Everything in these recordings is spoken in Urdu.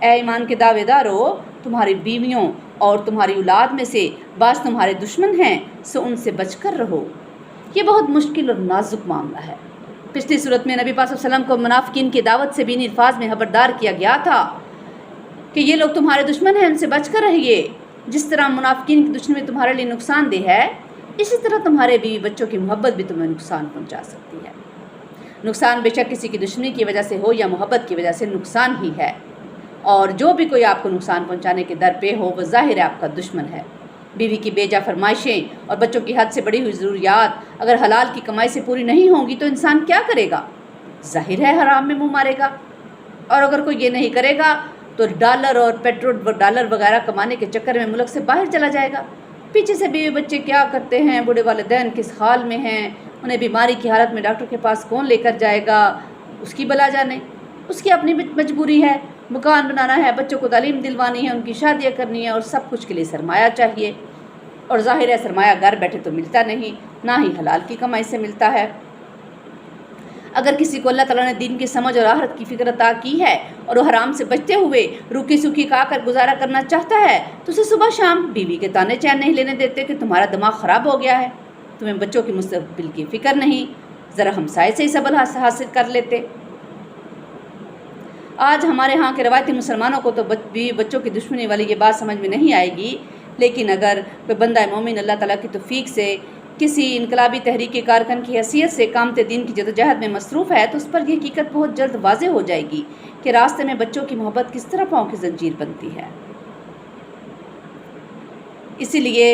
اے ایمان کے دعوے دارو، تمہاری بیویوں اور تمہاری اولاد میں سے بعض تمہارے دشمن ہیں، سو ان سے بچ کر رہو۔ یہ بہت مشکل اور نازک معاملہ ہے۔ پچھلی صورت میں نبی پاک صلی اللہ علیہ وسلم کو منافقین کی دعوت سے بھی ان الفاظ میں خبردار کیا گیا تھا کہ یہ لوگ تمہارے دشمن ہیں، ان سے بچ کر رہیے۔ جس طرح منافقین کی دشمنی تمہارے لیے نقصان دہ ہے، اسی طرح تمہارے بیوی بچوں کی محبت بھی تمہیں نقصان پہنچا سکتی ہے۔ نقصان بے شک کسی کی دشمنی کی وجہ سے ہو یا محبت کی وجہ سے، نقصان ہی ہے، اور جو بھی کوئی آپ کو نقصان پہنچانے کے در پہ ہو وہ ظاہر ہے آپ کا دشمن ہے۔ بیوی کی بیجا فرمائشیں اور بچوں کی حد سے بڑی ہوئی ضروریات اگر حلال کی کمائی سے پوری نہیں ہوں گی تو انسان کیا کرے گا؟ ظاہر ہے حرام میں منہ مارے گا، اور اگر کوئی یہ نہیں کرے گا تو ڈالر اور پیٹرول ڈالر وغیرہ کمانے کے چکر میں ملک سے باہر چلا جائے گا۔ پیچھے سے بیوی بچے کیا کرتے ہیں، بوڑھے والدین کس حال میں ہیں، انہیں بیماری کی حالت میں ڈاکٹر کے پاس کون لے کر جائے گا، اس کی بلا جانے۔ اس کی اپنی مجبوری ہے، مکان بنانا ہے، بچوں کو تعلیم دلوانی ہے، ان کی شادیاں کرنی ہے، اور سب کچھ کے لیے سرمایہ چاہیے، اور ظاہر ہے سرمایہ گھر بیٹھے تو ملتا نہیں، نہ ہی حلال کی کمائی سے ملتا ہے۔ اگر کسی کو اللہ تعالیٰ نے دین کی سمجھ اور آخرت کی فکر عطا کی ہے اور وہ حرام سے بچتے ہوئے روکی سوکھی کھا کر گزارا کرنا چاہتا ہے تو اسے صبح شام بیوی کے تانے چین نہیں لینے دیتے کہ تمہارا دماغ خراب ہو گیا ہے، تمہیں بچوں کی مستقبل کی فکر نہیں، ذرا ہمسائے سے ہی صبر حاصل کر لیتے۔ آج ہمارے ہاں کے روایتی مسلمانوں کو تو بیوی بچوں کی دشمنی والی یہ بات سمجھ میں نہیں آئے گی، لیکن اگر کوئی بندہ مومن اللہ تعالیٰ کی توفیق سے کسی انقلابی تحریک کارکن کی حیثیت سے کامت دین کی جدوجہد میں مصروف ہے تو اس پر یہ حقیقت بہت جلد واضح ہو جائے گی کہ راستے میں بچوں کی محبت کس طرح پاؤں کی زنجیر بنتی ہے۔ اسی لیے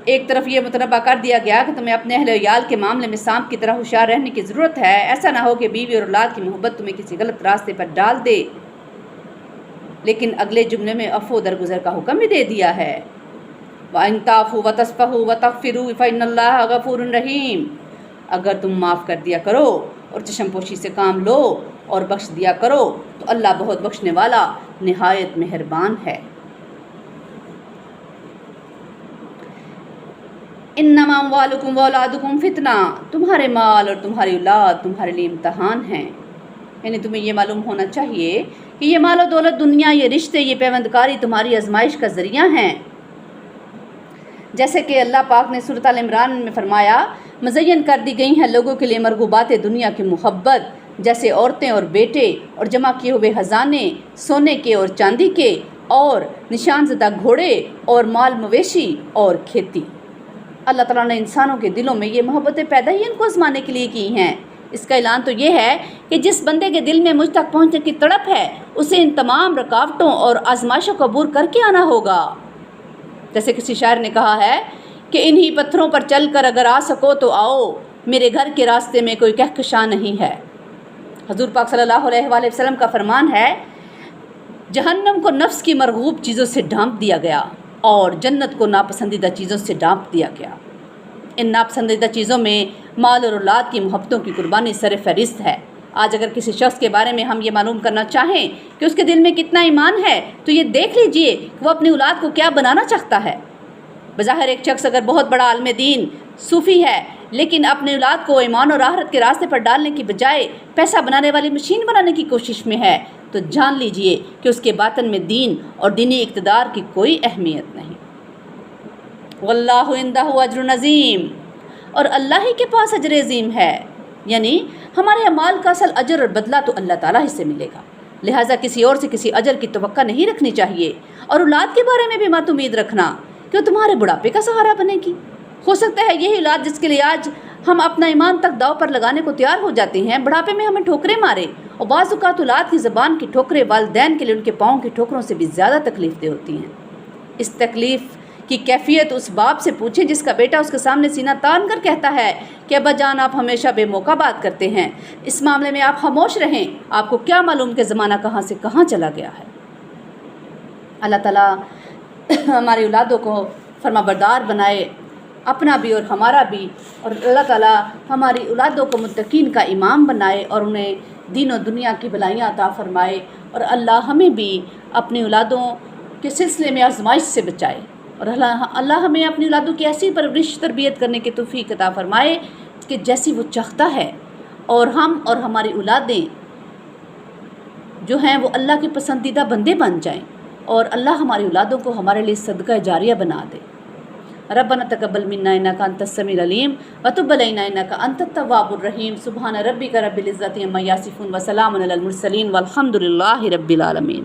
ایک طرف یہ متنبہ کر دیا گیا کہ تمہیں اپنے اہل و عیال کے معاملے میں سانپ کی طرح ہوشیار رہنے کی ضرورت ہے، ایسا نہ ہو کہ بیوی اور اولاد کی محبت تمہیں کسی غلط راستے پر ڈال دے۔ لیکن اگلے جملے میں عفو درگزر کا حکم بھی دے دیا ہے، وَإِن تَعْفُوا وَتَصْفَحُوا وَتَغْفِرُوا فَإِنَّ اللَّهَ غَفُورٌ رَحِيمٌ۔ اگر تم معاف کر دیا کرو اور چشم پوشی سے کام لو اور بخش دیا کرو تو اللہ بہت بخشنے والا نہایت مہربان ہے۔ انما اموالکم واولادکم فتنہ، تمہارے مال اور تمہاری اولاد تمہارے لیے امتحان ہیں۔ یعنی تمہیں یہ معلوم ہونا چاہیے کہ یہ مال و دولت، دنیا، یہ رشتے، یہ پیوندکاری تمہاری آزمائش کا ذریعہ ہیں۔ جیسے کہ اللہ پاک نے سورۃ عمران میں فرمایا، مزین کر دی گئی ہیں لوگوں کے لیے مرغوبات دنیا کی محبت، جیسے عورتیں اور بیٹے اور جمع کیے ہوئے خزانے، سونے کے اور چاندی کے، اور نشان زدہ گھوڑے اور مال مویشی اور کھیتی۔ اللہ تعالیٰ نے انسانوں کے دلوں میں یہ محبتیں پیدا ہی ان کو آزمانے کے لیے کی ہیں۔ اس کا اعلان تو یہ ہے کہ جس بندے کے دل میں مجھ تک پہنچنے کی تڑپ ہے اسے ان تمام رکاوٹوں اور آزمائشوں کو عبور کر کے آنا ہوگا۔ جیسے کسی شاعر نے کہا ہے کہ انہی پتھروں پر چل کر اگر آ سکو تو آؤ، میرے گھر کے راستے میں کوئی کہکشاں نہیں ہے۔ حضور پاک صلی اللہ علیہ وآلہ وسلم کا فرمان ہے، جہنم کو نفس کی مرغوب چیزوں سے ڈھانپ دیا گیا اور جنت کو ناپسندیدہ چیزوں سے ڈھانپ دیا گیا۔ ان ناپسندیدہ چیزوں میں مال اور اولاد کی محبتوں کی قربانی سر فہرست ہے۔ آج اگر کسی شخص کے بارے میں ہم یہ معلوم کرنا چاہیں کہ اس کے دل میں کتنا ایمان ہے تو یہ دیکھ لیجئے کہ وہ اپنی اولاد کو کیا بنانا چاہتا ہے۔ بظاہر ایک شخص اگر بہت بڑا عالم دین، صوفی ہے، لیکن اپنی اولاد کو ایمان اور آخرت کے راستے پر ڈالنے کی بجائے پیسہ بنانے والی مشین بنانے کی کوشش میں ہے تو جان لیجئے کہ اس کے باطن میں دین اور دینی اقتدار کی کوئی اہمیت نہیں۔ واللہ عندہ اجر عظیم، اور اللہ ہی کے پاس اجر عظیم ہے، یعنی ہمارے اعمال کا اصل اجر اور بدلہ تو اللہ تعالیٰ ہی سے ملے گا، لہٰذا کسی اور سے کسی اجر کی توقع نہیں رکھنی چاہیے۔ اور اولاد کے بارے میں بھی مت امید رکھنا کہ وہ تمہارے بڑھاپے کا سہارا بنے گی۔ ہو سکتا ہے یہی اولاد جس کے لیے آج ہم اپنا ایمان تک داؤ پر لگانے کو تیار ہو جاتے ہیں، بڑھاپے میں ہمیں ٹھوکریں مارے، اور بعض اوقات اولاد کی زبان کی ٹھوکریں والدین کے لیے ان کے پاؤں کی ٹھوکروں سے بھی زیادہ تکلیف دہ ہوتی ہیں۔ اس تکلیف کی کیفیت اس باپ سے پوچھیں جس کا بیٹا اس کے سامنے سینہ تان کر کہتا ہے کہ ابا جان آپ ہمیشہ بے موقع بات کرتے ہیں، اس معاملے میں آپ خاموش رہیں، آپ کو کیا معلوم کہ زمانہ کہاں سے کہاں چلا گیا ہے۔ اللہ تعالیٰ ہماری اولادوں کو فرما بردار بنائے، اپنا بھی اور ہمارا بھی، اور اللہ تعالیٰ ہماری اولادوں کو متقین کا امام بنائے اور انہیں دین و دنیا کی بھلائیاں عطا فرمائے، اور اللہ ہمیں بھی اپنی اولادوں کے سلسلے میں آزمائش سے بچائے، اور اللہ ہمیں اپنی اولادوں کی ایسی پرورش تربیت کرنے کی توفیق عطا فرمائے کہ جیسی وہ چاہتا ہے، اور ہم اور ہماری اولادیں جو ہیں وہ اللہ کے پسندیدہ بندے بن جائیں، اور اللہ ہماری اولادوں کو ہمارے لیے صدقہ جاریہ بنا دے۔ ربنا تقبل منا انک انت السمیع العلیم وتب علینا انک انت التواب الرحیم۔ سبحان ربک رب العزۃ عما یصفون وسلام علی المرسلین والحمد للہ رب العالمین۔